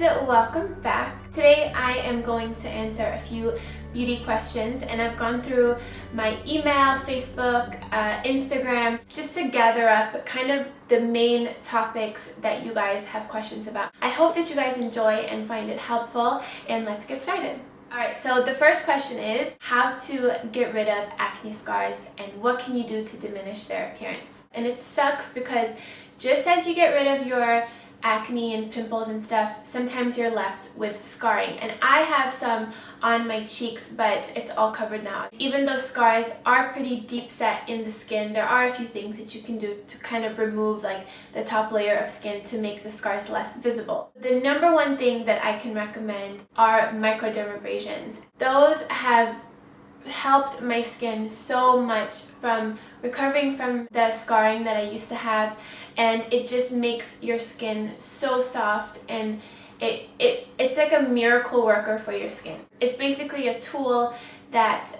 welcome back. Today I am going to answer a few beauty questions, and I've gone through my email, Facebook, Instagram, just to gather up kind of the main topics that you guys have questions about. I hope that you guys enjoy and find it helpful, and let's get started. Alright, so the first question is how to get rid of acne scars and what can you do to diminish their appearance. And it sucks because just as you get rid of your acne and pimples and stuff, sometimes you're left with scarring. And I have some on my cheeks, but it's all covered now. Even though scars are pretty deep set in the skin, there are a few things that you can do to kind of remove like the top layer of skin to make the scars less visible. The number one thing that I can recommend are microdermabrasions. Those have helped my skin so much from recovering from the scarring that I used to have, and it just makes your skin so soft, and it's like a miracle worker for your skin. It's basically a tool that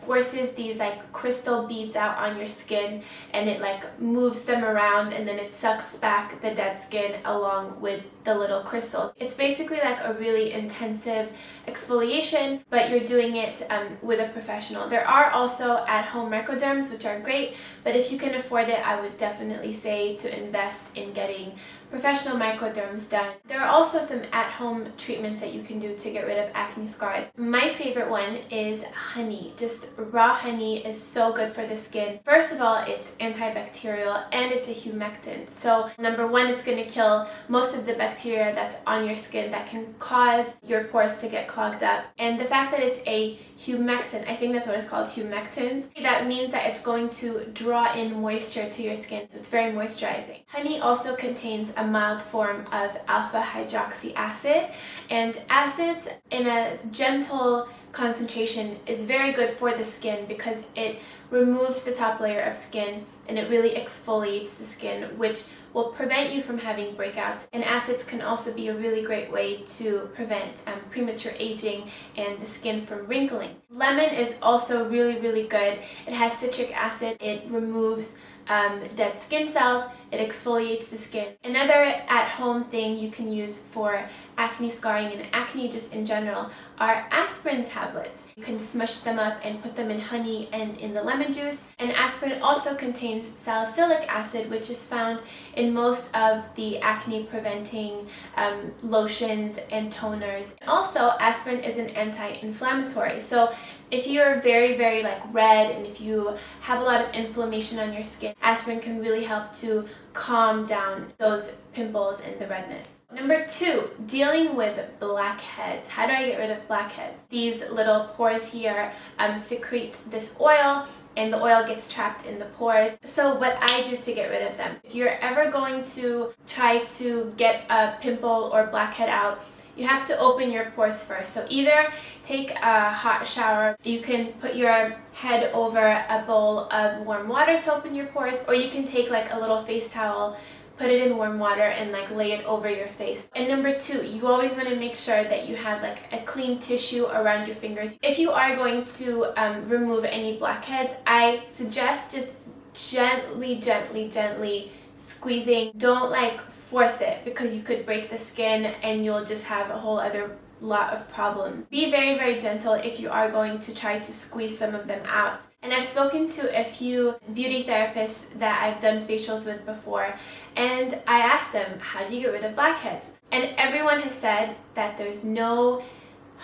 forces these like crystal beads out on your skin, and it like moves them around, and then it sucks back the dead skin along with the little crystals. It's basically like a really intensive exfoliation, but you're doing it with a professional. There are also at-home microderms, which are great, but if you can afford it, I would definitely say to invest in getting professional microderms done. There are also some at-home treatments that you can do to get rid of acne scars. My favorite one is honey. Just raw honey is so good for the skin. First of all, it's antibacterial and it's a humectant. So number one, it's going to kill most of the bacteria that's on your skin that can cause your pores to get clogged up. And the fact that it's a humectant, I think that's what it's called, humectant, that means that it's going to draw in moisture to your skin. So it's very moisturizing. Honey also contains a mild form of alpha hydroxy acid, and acids in a gentle concentration is very good for the skin because it removes the top layer of skin and it really exfoliates the skin, which will prevent you from having breakouts. And acids can also be a really great way to prevent premature aging and the skin from wrinkling. Lemon is also really good. It has citric acid. It removes dead skin cells. It exfoliates the skin. Another at-home thing you can use for acne scarring and acne just in general are aspirin tablets. You can smush them up and put them in honey and in the lemon juice. And aspirin also contains salicylic acid, which is found in most of the acne preventing lotions and toners. Also, aspirin is an anti-inflammatory. So if you're very like red and if you have a lot of inflammation on your skin, aspirin can really help to calm down those pimples and the redness. Number two, dealing with blackheads. How do I get rid of blackheads? These little pores here secrete this oil, and the oil gets trapped in the pores. So what I do to get rid of them, if you're ever going to try to get a pimple or blackhead out, you have to open your pores first. So either take a hot shower, you can put your head over a bowl of warm water to open your pores, or you can take like a little face towel, put it in warm water and like lay it over your face. And number two, you always want to make sure that you have like a clean tissue around your fingers. If you are going to remove any blackheads, I suggest just gently squeezing. Don't like force it because you could break the skin and you'll just have a whole other lot of problems. Be very gentle if you are going to try to squeeze some of them out. And I've spoken to a few beauty therapists that I've done facials with before, and I asked them, how do you get rid of blackheads? And everyone has said that there's no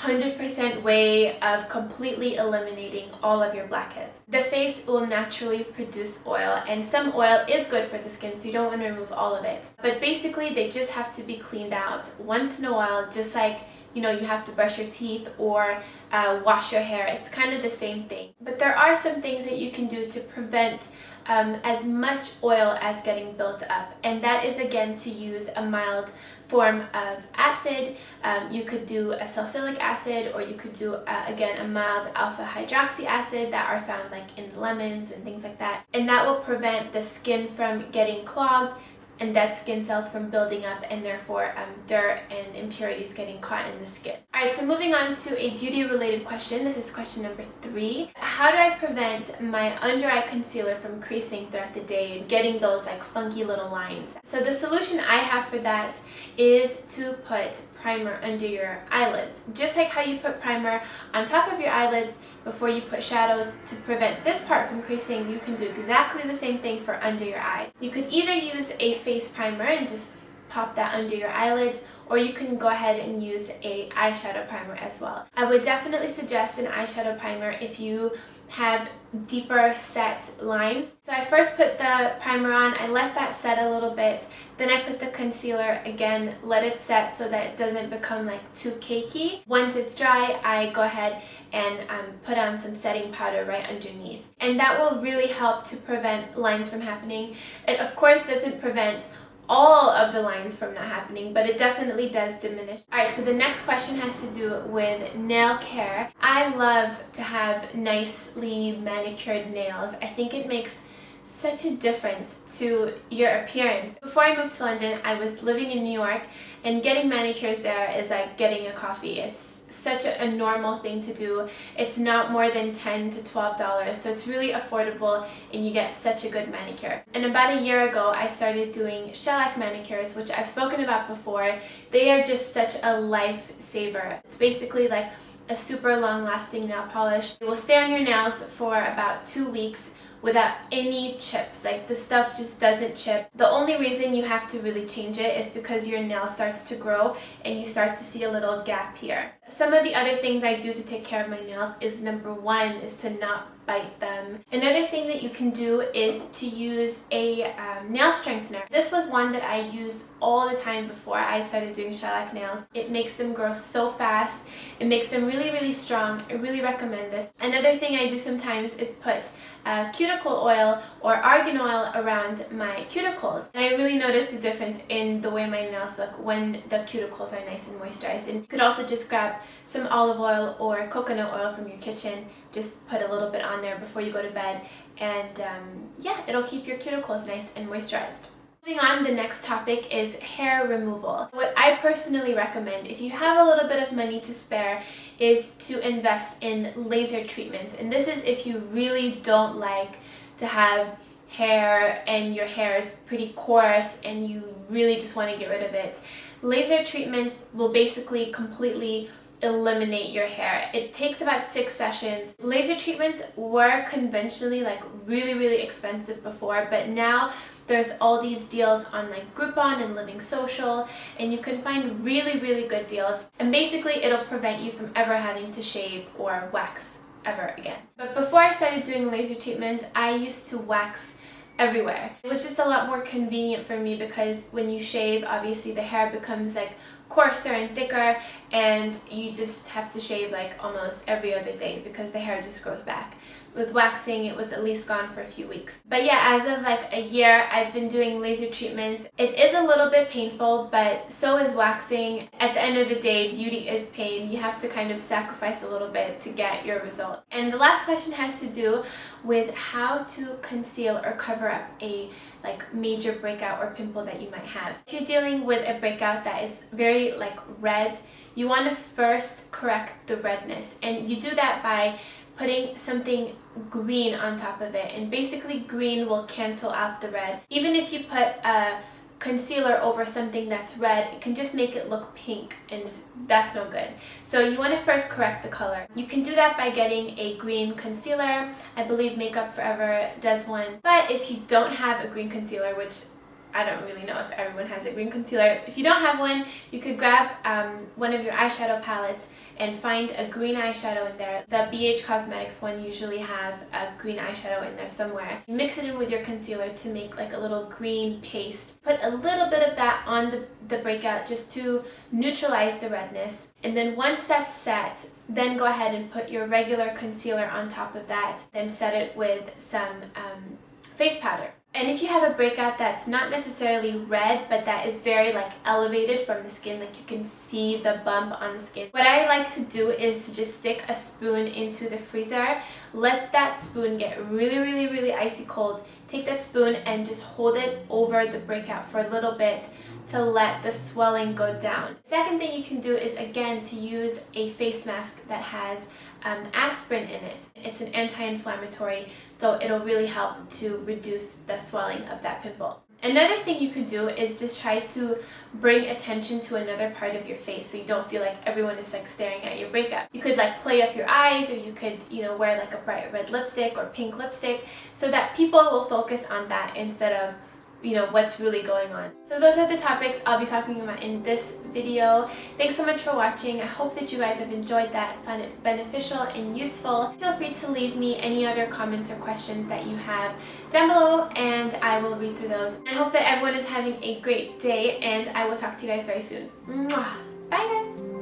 100% way of completely eliminating all of your blackheads. The face will naturally produce oil, and some oil is good for the skin, so you don't want to remove all of it. But basically, they just have to be cleaned out once in a while, just like you have to brush your teeth or wash your hair. It's kind of the same thing. But there are some things that you can do to prevent as much oil as getting built up, and that is again to use a mild form of acid. You could do a salicylic acid, or you could do again a mild alpha hydroxy acid that are found like in lemons and things like that, and that will prevent the skin from getting clogged, and dead skin cells from building up, and therefore dirt and impurities getting caught in the skin. Alright, so moving on to a beauty related question. This is question number 3. How do I prevent my under eye concealer from creasing throughout the day and getting those like funky little lines? So the solution I have for that is to put primer under your eyelids. Just like how you put primer on top of your eyelids before you put shadows to prevent this part from creasing, you can do exactly the same thing for under your eyes. You could either use a face primer and just pop that under your eyelids, or you can go ahead and use a eyeshadow primer as well. I would definitely suggest an eyeshadow primer if you have deeper set lines. So I first put the primer on, I let that set a little bit, then I put the concealer, again, let it set so that it doesn't become like too cakey. Once it's dry, I go ahead and put on some setting powder right underneath. And that will really help to prevent lines from happening. It of course doesn't prevent all of the lines from not happening, but it definitely does diminish. Alright, so the next question has to do with nail care. I love to have nicely manicured nails. I think it makes such a difference to your appearance. Before I moved to London, I was living in New York, and getting manicures there is like getting a coffee. It's such a normal thing to do. It's not more than $10 to $12, so it's really affordable and you get such a good manicure. And about a year ago, I started doing shellac manicures, which I've spoken about before. They are just such a lifesaver. It's basically like a super long-lasting nail polish. It will stay on your nails for about 2 weeks without any chips. Like, the stuff just doesn't chip. The only reason you have to really change it is because your nail starts to grow and you start to see a little gap here. Some of the other things I do to take care of my nails is, number 1 is to not bite them. Another thing that you can do is to use a nail strengthener. This was one that I used all the time before I started doing shellac nails. It makes them grow so fast. It makes them really, really strong. I really recommend this. Another thing I do sometimes is put cuticle oil or argan oil around my cuticles. And I really noticed the difference in the way my nails look when the cuticles are nice and moisturized. And you could also just grab some olive oil or coconut oil from your kitchen. Just put a little bit on there before you go to bed, and yeah, it'll keep your cuticles nice and moisturized. Moving on, the next topic is hair removal. What I personally recommend, if you have a little bit of money to spare, is to invest in laser treatments. And this is if you really don't like to have hair and your hair is pretty coarse and you really just want to get rid of it. Laser treatments will basically completely eliminate your hair. It takes about 6 sessions. Laser treatments were conventionally like really, really expensive before, but now there's all these deals on like Groupon and Living Social, and you can find really, really good deals. And basically it'll prevent you from ever having to shave or wax ever again. But before I started doing laser treatments, I used to wax everywhere. It was just a lot more convenient for me because when you shave, obviously the hair becomes like coarser and thicker, and you just have to shave like almost every other day because the hair just grows back. With waxing, it was at least gone for a few weeks. But yeah, as of like a year, I've been doing laser treatments. It is a little bit painful, but so is waxing. At the end of the day, beauty is pain. You have to kind of sacrifice a little bit to get your results. And the last question has to do with how to conceal or cover up a like major breakout or pimple that you might have. If you're dealing with a breakout that is very like red, you want to first correct the redness, and you do that by putting something green on top of it, and basically green will cancel out the red. Even if you put a concealer over something that's red, it can just make it look pink, and that's no good. So you want to first correct the color. You can do that by getting a green concealer. I believe Makeup Forever does one. But if you don't have a green concealer, which I don't really know if everyone has a green concealer. If you don't have one, you could grab one of your eyeshadow palettes and find a green eyeshadow in there. The BH Cosmetics one usually have a green eyeshadow in there somewhere. Mix it in with your concealer to make like a little green paste. Put a little bit of that on the breakout just to neutralize the redness. And then once that's set, then go ahead and put your regular concealer on top of that. Then set it with some face powder. And if you have a breakout that's not necessarily red, but that is very like elevated from the skin, like you can see the bump on the skin, what I like to do is to just stick a spoon into the freezer, let that spoon get really, really, really icy cold, take that spoon and just hold it over the breakout for a little bit to let the swelling go down. Second thing you can do is, again, to use a face mask that has aspirin in it. It's an anti-inflammatory, so it'll really help to reduce the swelling of that pimple. Another thing you could do is just try to bring attention to another part of your face so you don't feel like everyone is like staring at your breakout. You could like play up your eyes, or you could, wear like a bright red lipstick or pink lipstick so that people will focus on that instead of what's really going on. So those are the topics I'll be talking about in this video. Thanks so much for watching. I hope that you guys have enjoyed that, found it beneficial and useful. Feel free to leave me any other comments or questions that you have down below, and I will read through those. I hope that everyone is having a great day, and I will talk to you guys very soon. Mwah! Bye guys!